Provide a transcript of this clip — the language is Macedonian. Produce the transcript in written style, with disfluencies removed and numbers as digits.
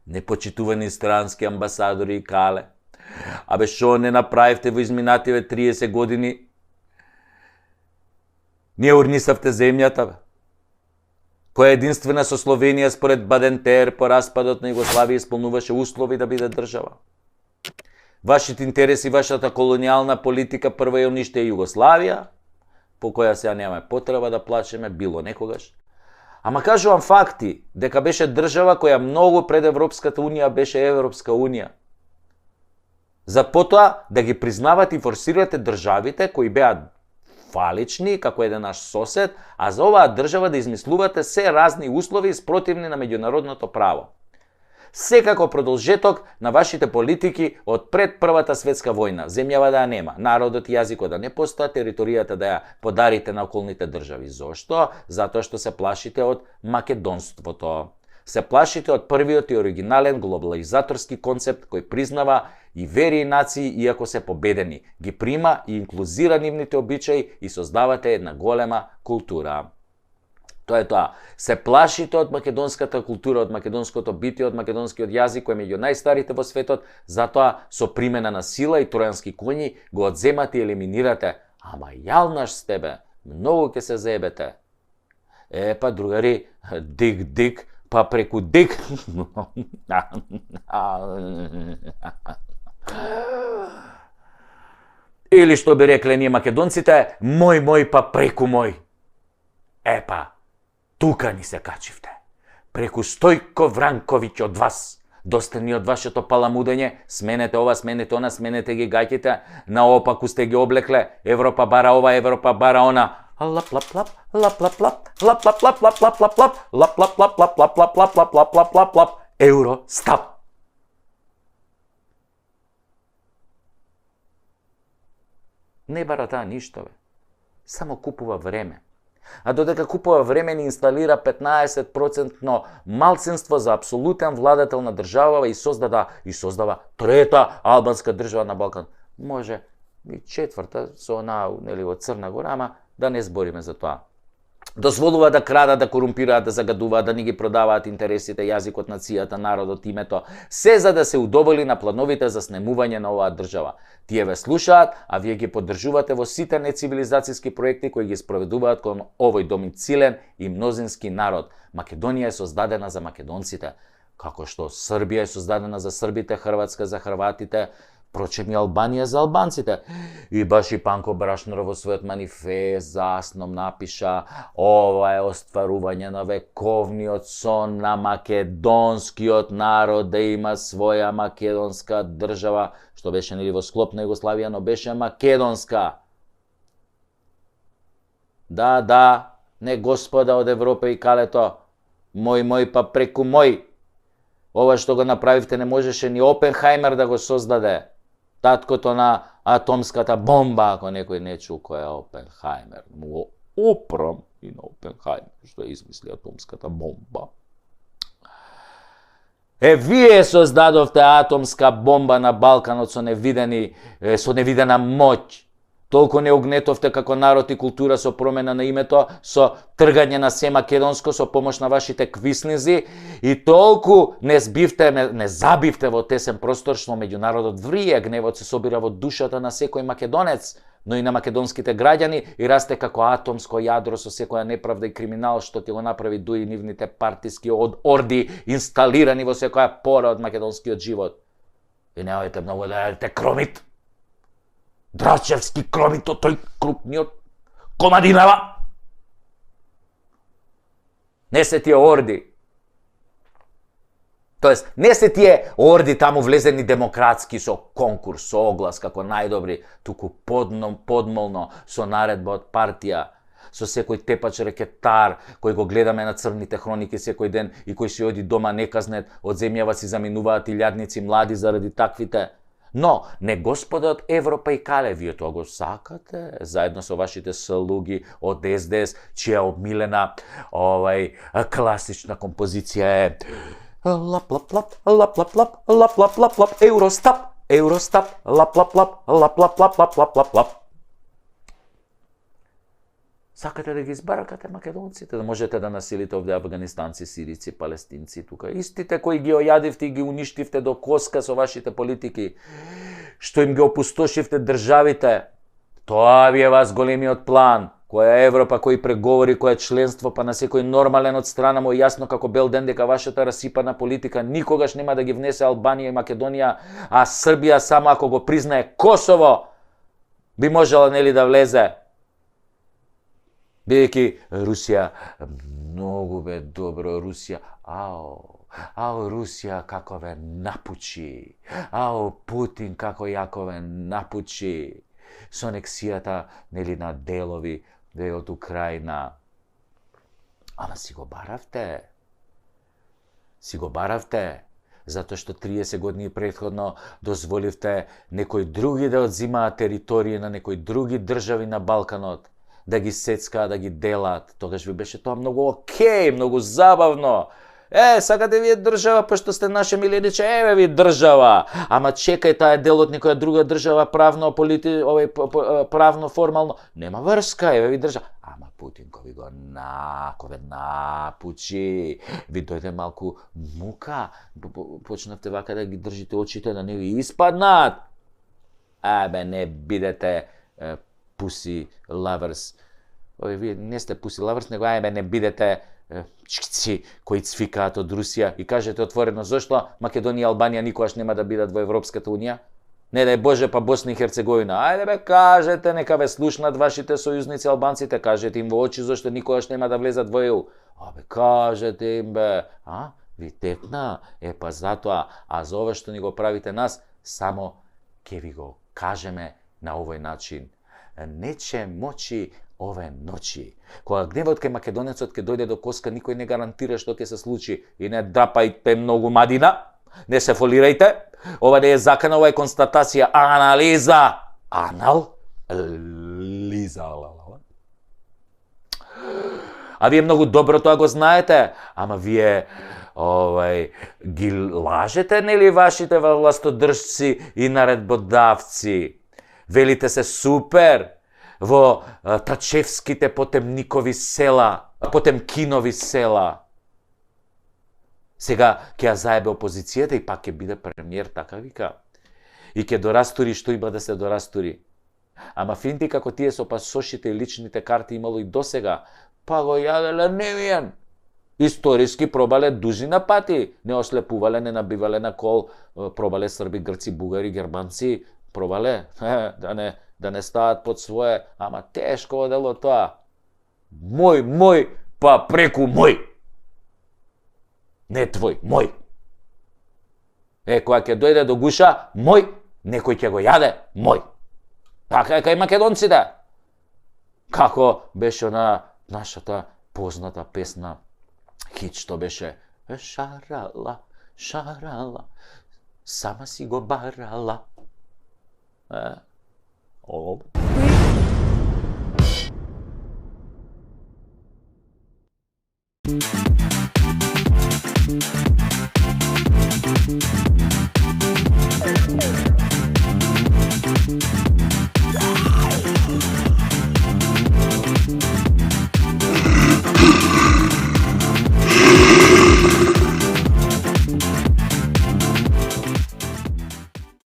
Непочитувани странски амбасадори и кале. Абе, шо не направивте во изминативе 30 години? Ние урнисавте земјата, бе. Која единствена со Словенија според Бадентер по распадот на Југославија исполнуваше услови да биде држава. Вашите интереси, вашата колонијална политика прво ја униште Југославија, по која сега немаме потреба да плачеме било некогаш. Ама кажувам факти, дека беше држава која многу пред Европската унија беше Европска унија. За потоа да ги признавате и форсирате државите кои беа фалични, како еден наш сосед, а за оваа држава да измислувате се разни услови спротивни на меѓународното право. Секако продолжеток на вашите политики од пред Првата светска војна. Земјава да ја нема, народот и јазикот да не постоја, територијата да ја подарите на околните држави. Зошто? Затоа што се плашите од македонството. Се плашите од првиот и оригинален глобализаторски концепт кој признава и вери и нации иако се победени, ги прима и инклузира нивните обичаи и создавате една голема култура. Тоа е тоа. Се плашите од македонската култура, од македонското битие, од македонскиот јазик кој е меѓу најстарите во светот, затоа со примена на сила и тројански коњи го одземате и елиминирате. Ама јалнаш сте, бе, многу ќе се заебете. Па другари, дик, па преку дик. Или што би рекле ние македонците, мој па преку мој. Епа, тука ни се качивте. Преку Стојко Вранковиќ од вас. Доста ни од вашето паламудење, сменете ова, сменете она, сменете ги гаќите, наопаку сте ги облекле, Европа бара ова, Европа бара она. Лап-лап-лап, лап-лап-лап, лап-лап-лап, лап-лап-лап, лап-лап-лап, лап-лап-лап, лап-лап-лап, лап-лап-лап, Евростап. Не бара таа ништо, бе. Само купува време. А додека купува време ни инсталира 15% малцинство за апсолутен владател на држава и создава трета албанска држава на Балкан. Може и четврта со она нели во Црна Гора, ама да не збориме за тоа. Дозволува да крадат, да корумпираат, да загадуваат, да ни ги продаваат интересите, јазикот, нацијата, народот, името, се за да се удоволи на плановите за снемување на оваа држава. Тие ве слушаат, а вие ги поддржувате во сите нецивилизацијски проекти кои ги спроведуваат кон овој домицилен и мнозински народ. Македонија е создадена за македонците, како што Србија е создадена за србите, Хрватска за хрватите, впрочем и Албанија за албанците. И баш и Панко Брашнар во својот манифест за Асном напиша: ова е остварување на вековниот сон на македонскиот народ да има своја македонска држава, што беше нели во склоп на Југославија, но беше македонска. Да, не господа од Европа и калето, мој па преку мој. Ова што го направивте не можеше ни Опенхајмер да го создаде. Таткото на атомската бомба, ако некој не чул кој е Опенхајмер. Му опрам и на Опенхајмер, што измисли атомската бомба. Вие создадовте атомска бомба на Балканот со невидена моќ. Толку не огнетовте како народ и култура со промена на името, со тргање на се македонско, со помош на вашите квиснизи, и толку не забивте во тесен простор што меѓу народот врие, гневот се собира во душата на секој македонец, но и на македонските граѓани, и расте како атомско јадро со секоја неправда и криминал што ќе го направи дуи нивните партиски орди инсталирани во секоја пора од македонскиот живот. И немојте многу да јадете кромит. Драчевски кромито, тој крупниот Комадинава. Не се тие орди. Тоест, не се тие орди таму влезени демократски со конкурс, со оглас како најдобри, туку подмолно со наредба од партија, со секој тепач рекетар кој го гледаме на црните хроники секој ден и кој си оди дома неказнет, од земјава си заминуваат илјадници млади заради таквите. Но, не господа од Европа и кале, вие тоа го сакате, заедно со вашите слуги од СДС, чија обмилена класична композиција е лап-лап-лап, лап-лап-лап, лап-лап-лап, Евростап, лап-лап-лап, лап-лап-лап, лап-лап-лап. Сакате да ги избаракате македонците, да можете да населите овде афганистанци, сирици, палестинци тука. Истите кои ги ојадивте и ги уништивте до коска со вашите политики, што им ги опустошивте државите, тоа ви е вас големиот план. Која е Европа, кој преговори, кој е членство, па на секој нормален од страна му јасно како бел ден дека вашата расипана политика никогаш нема да ги внесе Албанија и Македонија, а Србија само ако го признае Косово би можела нели да влезе. Бидејќи Русија многу бе добро, Русија, Русија како ве напучи, Путин како јако ве напучи со анексијата нели на делови од Украина. Ама си го баравте, затоа што 30 години претходно дозволивте некои други да одзимаат територии на некои други држави на Балканот, да ги сецкаат, да ги делат. Тогаш ви беше тоа многу окей, многу забавно. Сакате вие држава, пошто сте наше милениче, еве ви држава. Ама чекај, таа е дел од некоја друга држава, правно, правно, формално. Нема врска, еве ви држава. Ама Путин кој го напучи, ви дојде малку мука, почнавте вака да ги држите очите да не ви испаднат. Не бидете pussy lovers. Вие не сте pussy lovers, него не бидете чици кои цвикаат од Русија и кажете отворено зошто Македонија и Албанија никогаш нема да бидат во Европската унија? Не дај Боже, па Босна и Херцеговина. Ајде бе, кажете, нека ве слушнат вашите сојузници албанците, кажете им во очи зошто никогаш нема да влезат во ЕУ. Кажете им бе, ви текна, па затоа, за ова што ни го правите нас, само ќе ви го кажеме на овој начин. Нече мочи ове ночи. Кога гневот кај македонецот ќе дојде до коска, никој не гарантира што ќе се случи. И не драпајте многу мадина, не се фолирајте. Ова не е закана, ова е констатација, анализа. Анализа. А вие многу добро тоа го знаете, ама вие ги лажете, нели, вашите властодржци и наредбодавци. Велите се супер во Тачевските Потемникови села, Потемкинови села. Сега ќе ја заебе опозицијата и пак ќе биде премиер, така вика. И ќе дорастури што има да се дорастури. Ама финти како тие со пасошите и личните карти имало и досега, па го јаделе невиен. Историски пробале дузина пати. Не ослепувале, не набивале на кол, пробале срби, грци, бугари, германци, пробале да не стават под свое, ама тешко одело тоа. Мој, па преку мој. Не твој, мој. Кога ќе дојде до гуша, мој, некој ќе го јаде, мој. Така е кај македонците. Како беше на нашата позната песна, хит што беше шарала, сама си го барала.